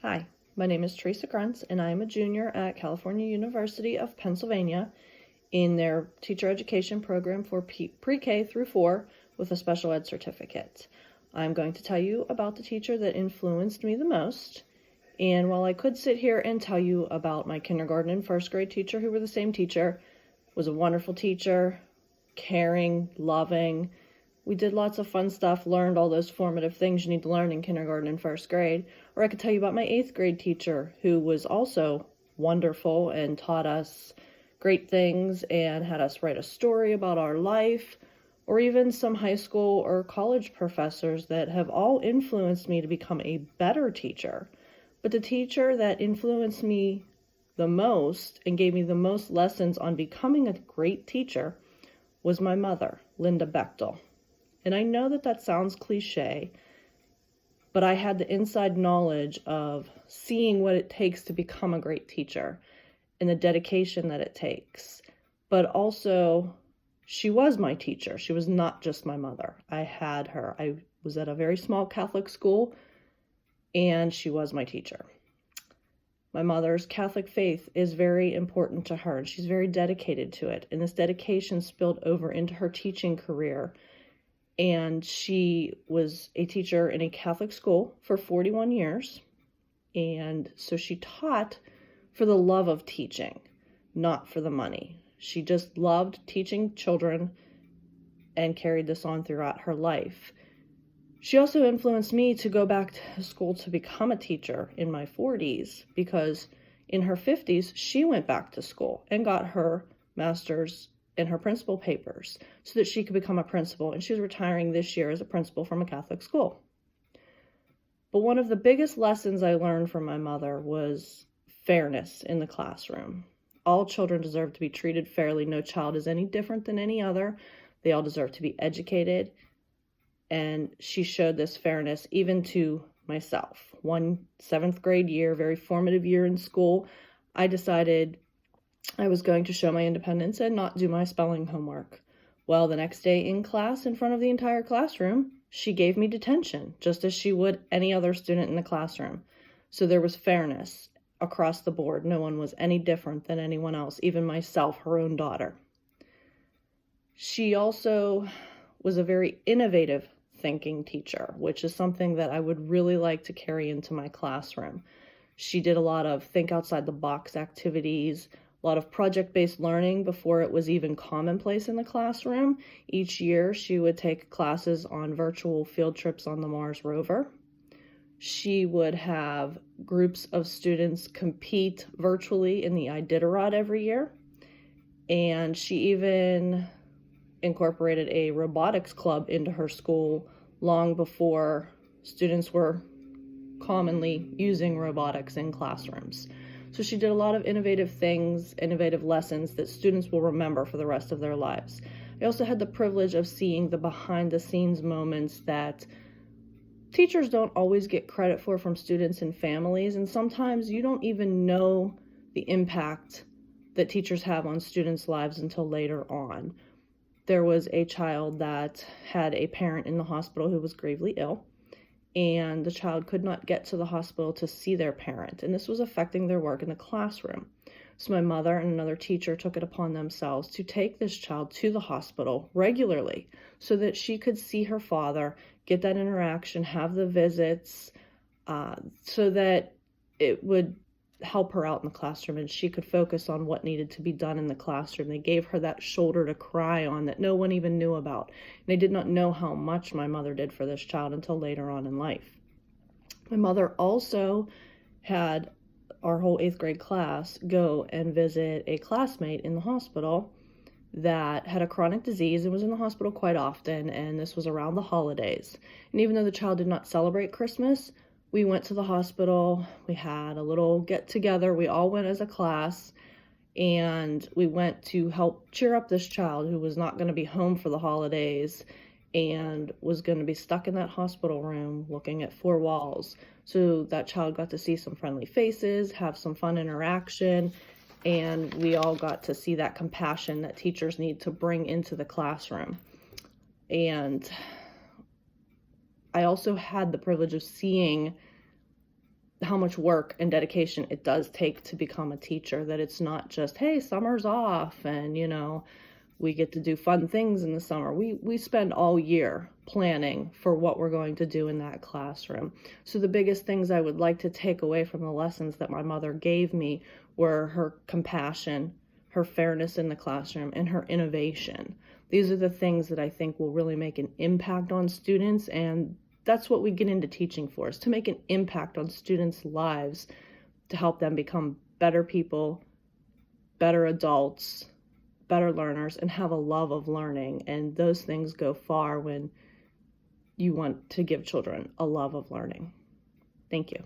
Hi, my name is Teresa Gruntz, and I am a junior at California University of Pennsylvania in their teacher education program for pre-K through 4 with a special ed certificate. I'm going to tell you about the teacher that influenced me the most. And while I could sit here and tell you about my kindergarten and first grade teacher who were the same teacher, was a wonderful teacher, caring, loving. We did lots of fun stuff, learned all those formative things you need to learn in kindergarten and first grade. Or I could tell you about my 8th grade teacher who was also wonderful and taught us great things and had us write a story about our life, or even some high school or college professors that have all influenced me to become a better teacher. But the teacher that influenced me the most and gave me the most lessons on becoming a great teacher was my mother, Linda Bechtel. And I know that sounds cliche, but I had the inside knowledge of seeing what it takes to become a great teacher and the dedication that it takes. But also, she was my teacher. She was not just my mother. I had her. I was at a very small Catholic school, and she was my teacher. My mother's Catholic faith is very important to her, and she's very dedicated to it. And this dedication spilled over into her teaching career. And she was a teacher in a Catholic school for 41 years. And so she taught for the love of teaching, not for the money. She just loved teaching children and carried this on throughout her life. She also influenced me to go back to school to become a teacher in my 40s, because in her 50s, she went back to school and got her master's in her principal papers so that she could become a principal, and she's retiring this year as a principal from a Catholic school. But one of the biggest lessons I learned from my mother was fairness in the classroom. All children deserve to be treated fairly. No child is any different than any other. They all deserve to be educated, and she showed this fairness even to myself. One 7th grade year, very formative year in school, I decided I was going to show my independence and not do my spelling homework. Well, the next day in class, in front of the entire classroom, she gave me detention, just as she would any other student in the classroom. So there was fairness across the board. No one was any different than anyone else, even myself, her own daughter. She also was a very innovative thinking teacher, which is something that I would really like to carry into my classroom. She did a lot of think outside the box activities, a lot of project-based learning before it was even commonplace in the classroom. Each year, she would take classes on virtual field trips on the Mars rover. She would have groups of students compete virtually in the Iditarod every year. And she even incorporated a robotics club into her school long before students were commonly using robotics in classrooms. So she did a lot of innovative things, innovative lessons that students will remember for the rest of their lives. I also had the privilege of seeing the behind the scenes moments that teachers don't always get credit for from students and families, and sometimes you don't even know the impact that teachers have on students' lives until later on. There was a child that had a parent in the hospital who was gravely ill, and the child could not get to the hospital to see their parent, and this was affecting their work in the classroom. So my mother and another teacher took it upon themselves to take this child to the hospital regularly so that she could see her father, get that interaction, have the visits, so that it would help her out in the classroom and she could focus on what needed to be done in the classroom. They gave her that shoulder to cry on that no one even knew about. And they did not know how much my mother did for this child until later on in life. My mother also had our whole 8th grade class go and visit a classmate in the hospital that had a chronic disease and was in the hospital quite often, and this was around the holidays. And even though the child did not celebrate Christmas, we went to the hospital, we had a little get-together, we all went as a class, and we went to help cheer up this child who was not going to be home for the holidays and was going to be stuck in that hospital room looking at 4 walls. So that child got to see some friendly faces, have some fun interaction, and we all got to see that compassion that teachers need to bring into the classroom. And I also had the privilege of seeing how much work and dedication it does take to become a teacher, that it's not just, hey, summer's off and, we get to do fun things in the summer. We spend all year planning for what we're going to do in that classroom. So the biggest things I would like to take away from the lessons that my mother gave me were her compassion, her fairness in the classroom, and her innovation. These are the things that I think will really make an impact on students, and that's what we get into teaching for, is to make an impact on students' lives, to help them become better people, better adults, better learners, and have a love of learning. And those things go far when you want to give children a love of learning. Thank you.